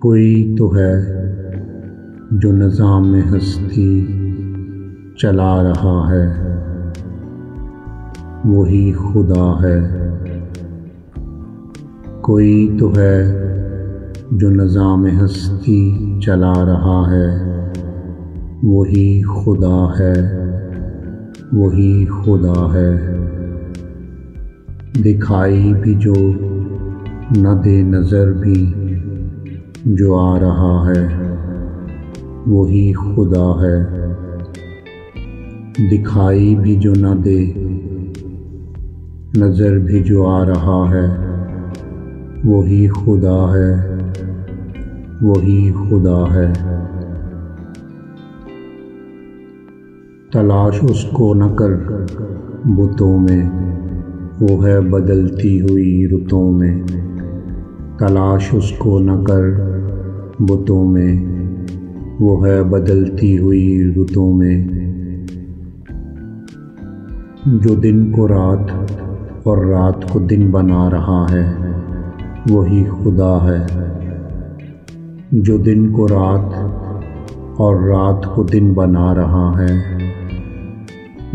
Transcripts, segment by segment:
कोई तो है जो निज़ाम हस्ती चला रहा है, वही खुदा है। कोई तो है जो निज़ाम हस्ती चला रहा है, वही खुदा है, वही खुदा है। दिखाई भी जो न दे नज़र भी जो आ रहा है, वही खुदा है। दिखाई भी जो न दे नज़र भी जो आ रहा है, वही खुदा है, वही खुदा है। तलाश उसको न कर बुतों में, वो है बदलती हुई रुतों में। तलाश उसको न कर बुतों में, वो है बदलती हुई रुतों में। जो दिन को रात और रात को दिन बना रहा है, वही खुदा है। जो दिन को रात और रात को दिन बना रहा है,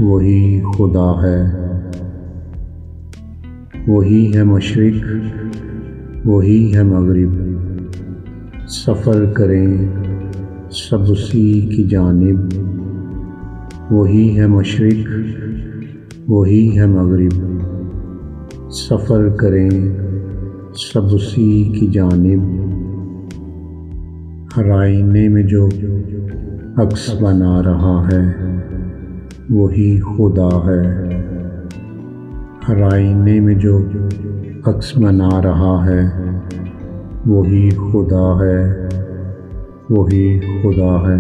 वही खुदा है। वही है मशरिक, वही है मगरिब। सफ़र करें सब उसी की जानिब। वही है मशरिक, वही है मगरिब। सफ़र करें सब उसी की जानिब। हर आईने में जो अक्स बना रहा है, वही खुदा है। हर आईने में जो अक्स बना रहा है, वही खुदा है, वही खुदा है।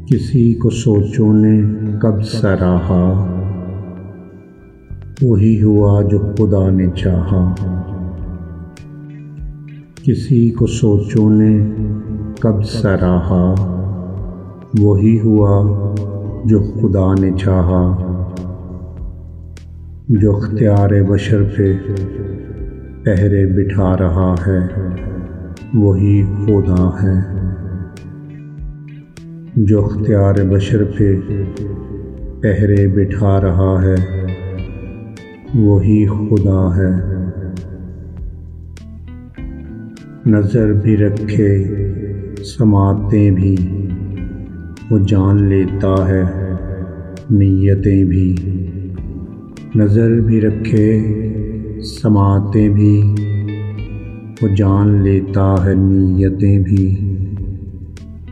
किसी को सोचों ने कब सराहा, वही हुआ जो खुदा ने चाहा। किसी को सोचों ने कब सराहा, वही हुआ जो खुदा ने चाहा। जो इख्तियार बशर पे पहरे बिठा रहा है, वही खुदा है। जो इख्तियार बशर पे पहरे बिठा रहा है, वही खुदा है। नज़र भी रखे समातें भी, वो जान लेता है नीयतें भी। नज़र भी रखे समातें भी, वो जान लेता है नीयतें भी।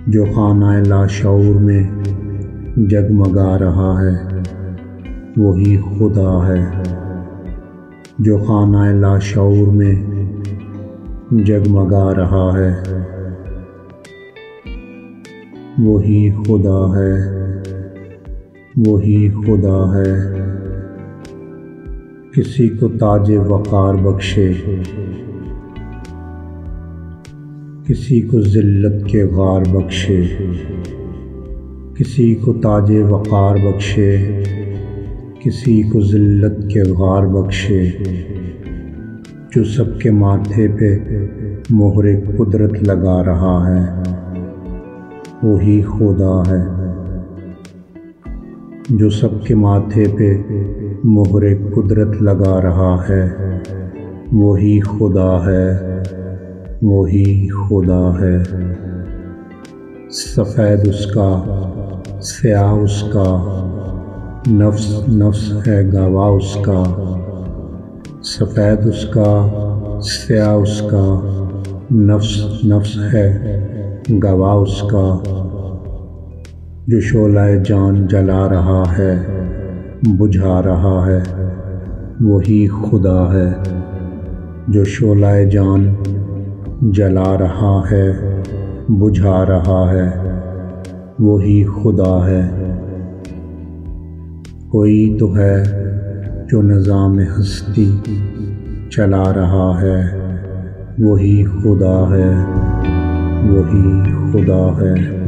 जो खाना लाशऊर में जगमगा रहा है, वही खुदा है। जो खाना लाशऊर में जगमगा रहा है, वही खुदा है, वही खुदा है। किसी को ताजे वक़ार बख्शे, किसी को ज़िल्लत के गार बख्शे। किसी को ताजे वक़ार बख्शे, किसी को ज़िल्लत के गार बख्शे। जो सबके माथे पे मोहरे कुदरत लगा रहा है, वही खुदा है। जो सबके माथे पे मोहरे कुदरत लगा रहा है, वही खुदा है, वही खुदा है। सफ़ेद उसका स्याह उसका, नफ्स नफ्स है गवाह उसका। सफ़ेद उसका स्याह उसका, नफ्स नफ्स है गवाह उसका। जो शोलाए जान जला रहा है, बुझा रहा है, वही खुदा है। जो शोलाए जान जला रहा है, बुझा रहा है, वही खुदा है। कोई तो है जो निज़ाम हस्ती चला रहा है, वही खुदा है, वही खुदा है।